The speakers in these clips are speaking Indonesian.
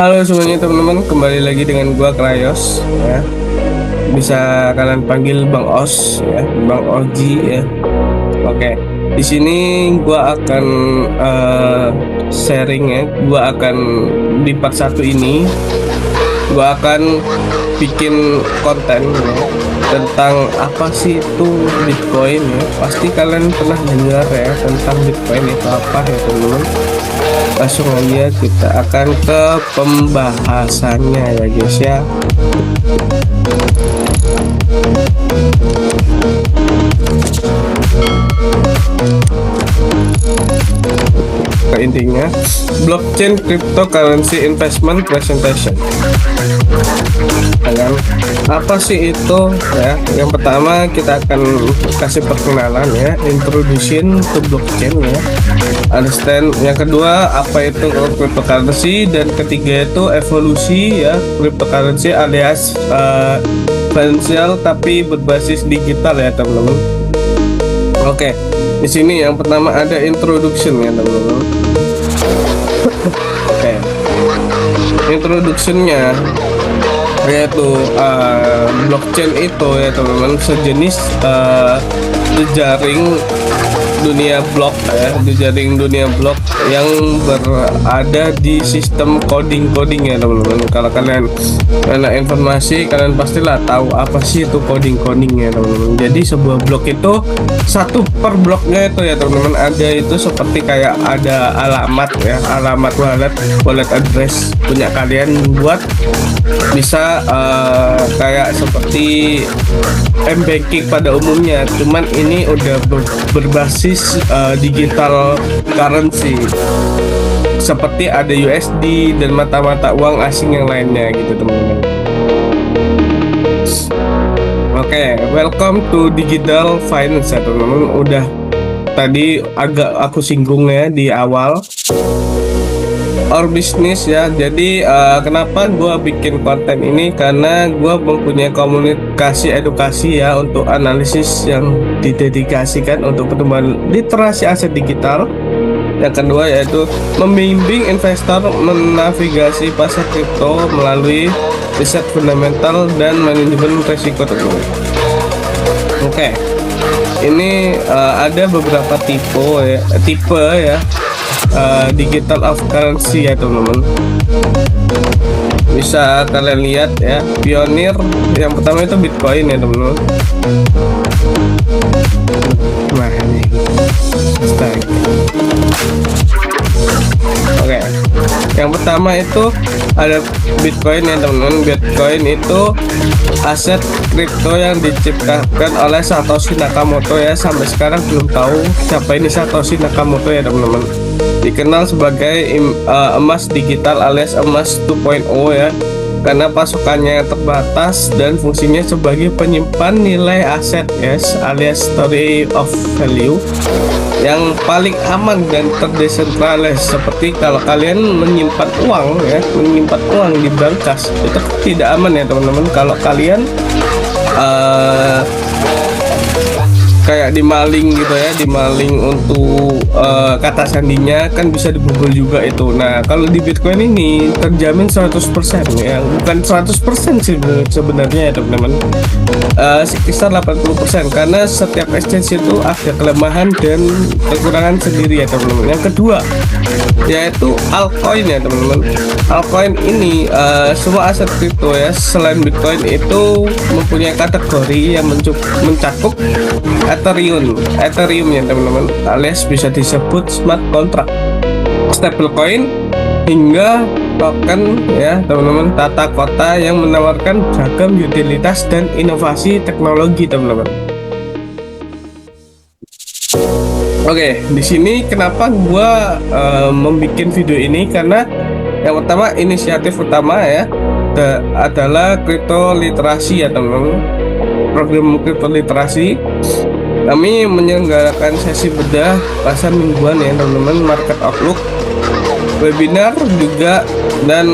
Halo semuanya teman-teman, kembali lagi dengan gua Krayos ya. Bisa kalian panggil Bang Os ya, Bang Oji ya. Oke. Di sini gua akan sharing ya. Gua akan di part 1 ini gua akan bikin konten ya, tentang apa sih itu Bitcoin ya. Pasti kalian pernah dengar ya tentang Bitcoin itu apa ya teman-teman. Langsung aja kita akan ke pembahasannya ya guys ya. Intinya blockchain cryptocurrency investment presentation. Dan apa sih itu ya? Yang pertama kita akan kasih perkenalan ya, introduction to blockchain ya, understand. Yang kedua apa itu cryptocurrency, dan ketiga itu evolusi ya cryptocurrency alias financial tapi berbasis digital ya teman-teman. Oke, di sini yang pertama ada introduction ya teman-teman. Oke, introductionnya yaitu blockchain itu ya teman-teman sejenis jejaring dunia blok ya, jejaring dunia blok yang berada di sistem coding ya teman-teman. Kalau kalian anak informasi, kalian pastilah tahu apa sih itu coding ya teman-teman. Jadi sebuah blok itu satu per bloknya itu ya teman-teman, ada itu seperti kayak ada alamat ya, alamat wallet address punya kalian buat bisa kayak seperti m-banking pada umumnya, cuman ini udah berbasis digital currency seperti ada USD dan mata-mata uang asing yang lainnya gitu teman-teman. Oke, welcome to digital finance ya teman-teman. Udah tadi agak aku singgung ya di awal or business ya. Jadi kenapa gue bikin konten ini, karena gue mempunyai komunikasi edukasi ya untuk analisis yang didedikasikan untuk pertumbuhan literasi aset digital. Yang kedua yaitu membimbing investor menavigasi pasar kripto melalui riset fundamental dan manajemen risiko tersebut. Oke, ini ada beberapa tipe ya digital of currency ya teman-teman. Bisa kalian lihat ya, pionir yang pertama itu Bitcoin ya teman-teman. Nah ini oke, yang pertama itu ada Bitcoin ya teman-teman. Bitcoin itu aset kripto yang diciptakan oleh Satoshi Nakamoto ya. Sampai sekarang belum tahu siapa ini Satoshi Nakamoto ya teman-teman. Dikenal sebagai emas digital alias emas 2.0 ya, karena pasokannya terbatas dan fungsinya sebagai penyimpan nilai aset yes, alias store of value yang paling aman dan terdesentralis. Seperti kalau kalian menyimpan uang ya, menyimpan uang di bank kas, itu tidak aman ya teman-teman. Kalau kalian kayak dimaling gitu ya, dimaling untuk kata sandinya kan bisa dibobol juga itu. Nah kalau di Bitcoin ini terjamin 100% ya, bukan 100% sih sebenarnya ya teman-teman, sekitar 80%, karena setiap exchange itu ada kelemahan dan kekurangan sendiri ya teman-teman. Yang kedua yaitu altcoin ya teman-teman. Altcoin ini semua aset kripto ya selain Bitcoin itu mempunyai kategori yang mencakup Ethereum ya teman-teman, alias bisa disebut smart contract, stablecoin, hingga token ya teman-teman, tata kota yang menawarkan beragam utilitas dan inovasi teknologi teman-teman. Oke, di sini kenapa gua membuat video ini, karena yang pertama inisiatif utama ya adalah crypto literasi ya teman-teman. Program crypto literasi, kami menyelenggarakan sesi bedah pasar mingguan ya teman-teman, market outlook, webinar juga, dan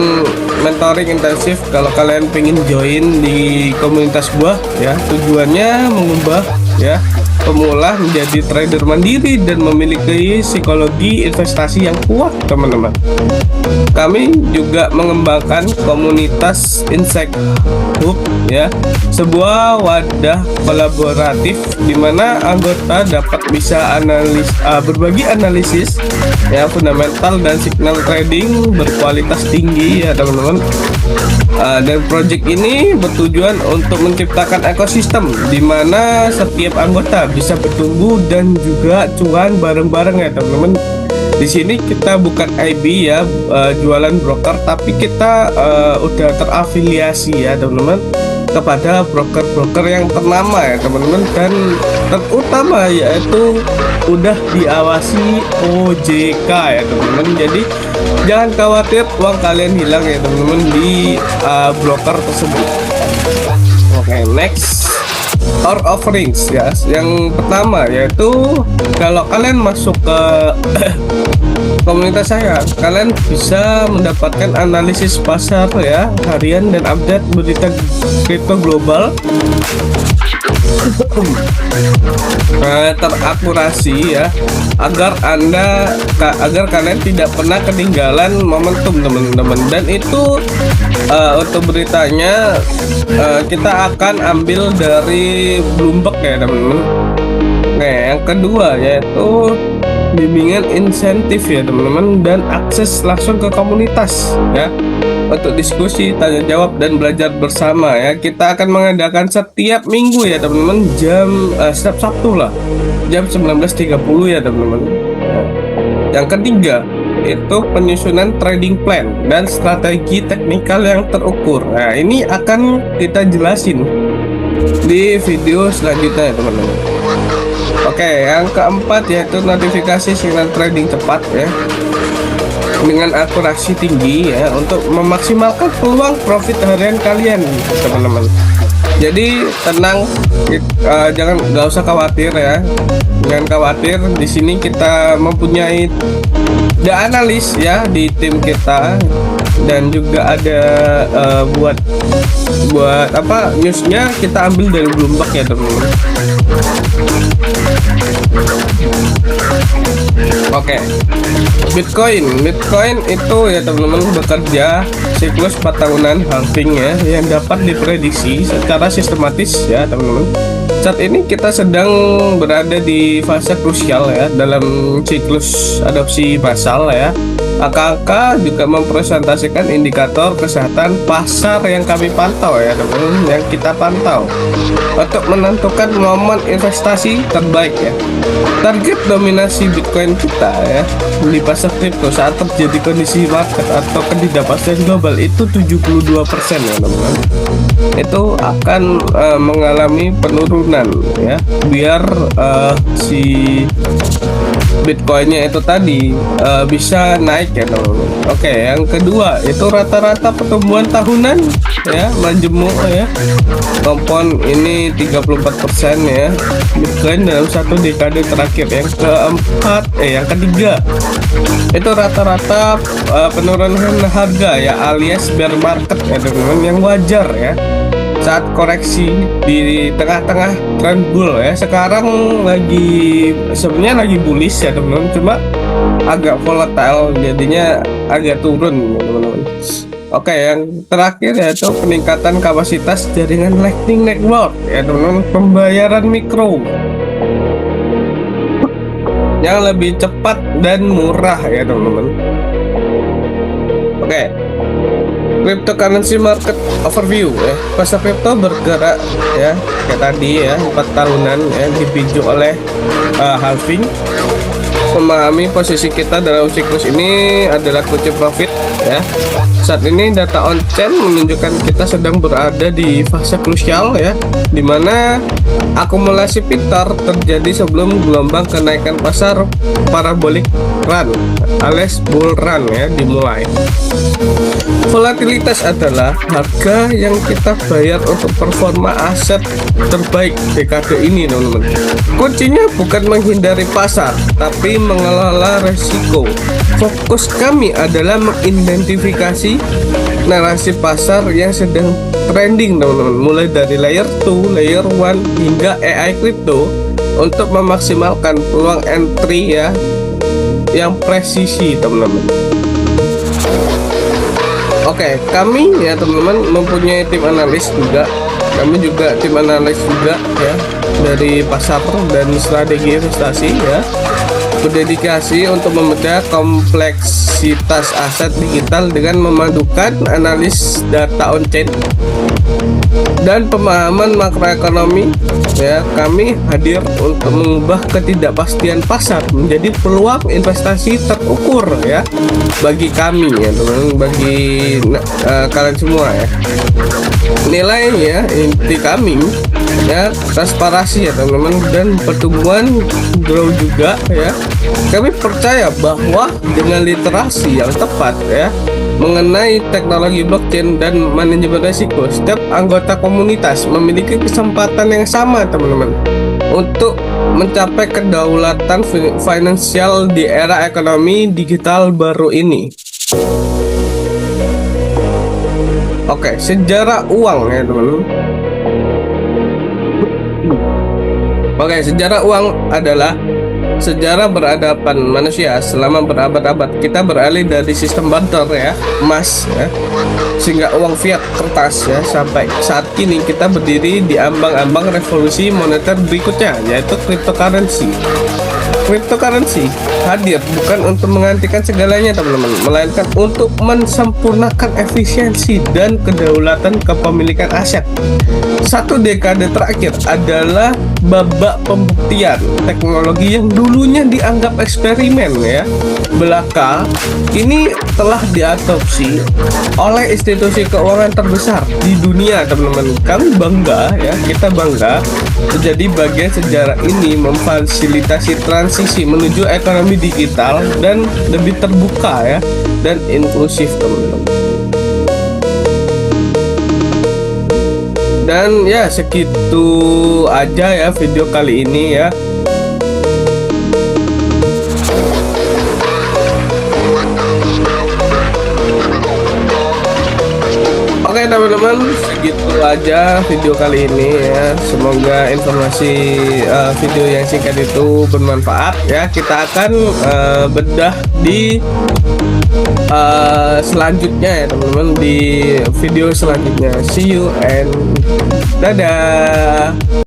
mentoring intensif. Kalau kalian pengen join di komunitas gua ya, tujuannya mengubah ya pemula menjadi trader mandiri dan memiliki psikologi investasi yang kuat, teman-teman. Kami juga mengembangkan komunitas Insight Hub, ya, sebuah wadah kolaboratif di mana anggota dapat bisa berbagi analisis ya fundamental dan signal trading berkualitas tinggi, ya teman-teman. Dan project ini bertujuan untuk menciptakan ekosistem di mana setiap anggota bisa bertumbuh dan juga cuan bareng-bareng, ya teman-teman. Di sini kita bukan IB ya, jualan broker, tapi kita udah terafiliasi ya teman-teman kepada broker-broker yang ternama ya teman-teman, dan terutama yaitu udah diawasi OJK ya teman-teman. Jadi jangan khawatir uang kalian hilang ya teman-teman di broker tersebut. Oke, next. Our offerings ya. Yang pertama yaitu kalau kalian masuk ke komunitas saya, kalian bisa mendapatkan analisis pasar ya harian dan update berita kripto global terakurasi ya, agar kalian tidak pernah ketinggalan momentum teman-teman. Dan itu untuk beritanya kita akan ambil dari Bloomberg ya teman-teman. Nah, yang kedua yaitu bimbingan insentif ya teman-teman, dan akses langsung ke komunitas ya untuk diskusi, tanya jawab dan belajar bersama ya. Kita akan mengadakan setiap minggu ya teman-teman, setiap Sabtu lah jam 19.30 ya teman-teman. Yang ketiga itu penyusunan trading plan dan strategi teknikal yang terukur. Nah, ini akan kita jelasin di video selanjutnya ya teman-teman. Oke, yang keempat yaitu notifikasi sinyal trading cepat ya dengan akurasi tinggi ya untuk memaksimalkan peluang profit harian kalian teman-teman. Jadi tenang, nggak usah khawatir ya, jangan khawatir. Di sini kita mempunyai the analis ya di tim kita, dan juga ada buat apa newsnya kita ambil dari Bloomberg ya teman-teman. Oke, Bitcoin itu ya teman-teman bekerja siklus 4 tahunan halving ya yang dapat diprediksi secara sistematis ya teman-teman. Saat ini kita sedang berada di fase krusial ya dalam siklus adopsi massal ya. Angka-angka juga mempresentasikan indikator kesehatan pasar yang kami pantau ya teman-teman, yang kita pantau untuk menentukan momen investasi terbaik ya. Target dominasi Bitcoin kita ya di pasar kripto saat terjadi kondisi market atau ketidakpastian global itu 72% ya teman-teman. Itu akan mengalami penurunan ya, biar si Bitcoinnya itu tadi bisa naik ya teman-teman. Oke, yang kedua itu rata-rata pertumbuhan tahunan ya majemuk ya kompon ini 34% ya Bitcoin dalam satu dekade terakhir. Yang keempat yang ketiga itu rata-rata penurunan harga ya alias bear market ya teman-teman, yang wajar ya saat koreksi di tengah-tengah trend bull ya. Sekarang sebenarnya lagi bullish ya teman-teman, cuma agak volatile jadinya agak turun teman-teman. Oke, yang terakhir yaitu peningkatan kapasitas jaringan Lightning Network ya teman-teman, pembayaran mikro yang lebih cepat dan murah ya teman-teman. Oke, cryptocurrency market overview ya. Pasar kripto bergerak ya kayak tadi ya 4 tahunan ya dipicu oleh halving. Memahami posisi kita dalam siklus ini adalah kunci profit ya. Saat ini data on-chain menunjukkan kita sedang berada di fase krusial ya, dimana akumulasi pintar terjadi sebelum gelombang kenaikan pasar parabolic run alias bull run ya dimulai. Volatilitas adalah harga yang kita bayar untuk performa aset terbaik dekade ini teman-teman. Kuncinya bukan menghindari pasar, tapi mengelola resiko. Fokus kami adalah mengidentifikasi narasi pasar yang sedang trending teman-teman, mulai dari layer 2, layer 1 hingga AI crypto untuk memaksimalkan peluang entry ya yang presisi teman-teman. Oke, kami ya teman-teman mempunyai tim analis juga. Kami juga tim analis juga ya dari pasar dan strategi investasi ya. Berdedikasi untuk membedah kompleksitas aset digital dengan memadukan analis data on-chain dan pemahaman makroekonomi ya. Kami hadir untuk mengubah ketidakpastian pasar menjadi peluang investasi terukur ya bagi kami ya teman-teman, bagi kalian semua ya. Nilainya inti kami ya transparansi ya teman-teman, dan pertumbuhan grow juga ya. Kami percaya bahwa dengan literasi yang tepat ya mengenai teknologi blockchain dan manajemen risiko, setiap anggota komunitas memiliki kesempatan yang sama teman-teman untuk mencapai kedaulatan finansial di era ekonomi digital baru ini. Oke, sejarah uang ya teman-teman. Oke, sejarah uang adalah sejarah peradaban manusia selama berabad-abad. Kita beralih dari sistem barter ya, emas ya, sehingga uang fiat kertas ya, sampai saat kini kita berdiri di ambang-ambang revolusi moneter berikutnya, yaitu cryptocurrency. Cryptocurrency hadir bukan untuk menggantikan segalanya teman-teman, melainkan untuk mensempurnakan efisiensi dan kedaulatan kepemilikan aset. Satu dekade terakhir adalah babak pembuktian teknologi yang dulunya dianggap eksperimen ya, belaka ini telah diadopsi oleh institusi keuangan terbesar di dunia teman-teman. Kami bangga ya, kita bangga menjadi bagian sejarah ini, memfasilitasi transisi menuju ekonomi digital dan lebih terbuka ya dan inklusif teman-teman. Dan ya segitu aja ya video kali ini ya. Oke teman-teman, segitu aja video kali ini ya. Semoga informasi video yang singkat itu bermanfaat ya. Kita akan bedah di selanjutnya ya teman-teman, di video selanjutnya. See you and dadah.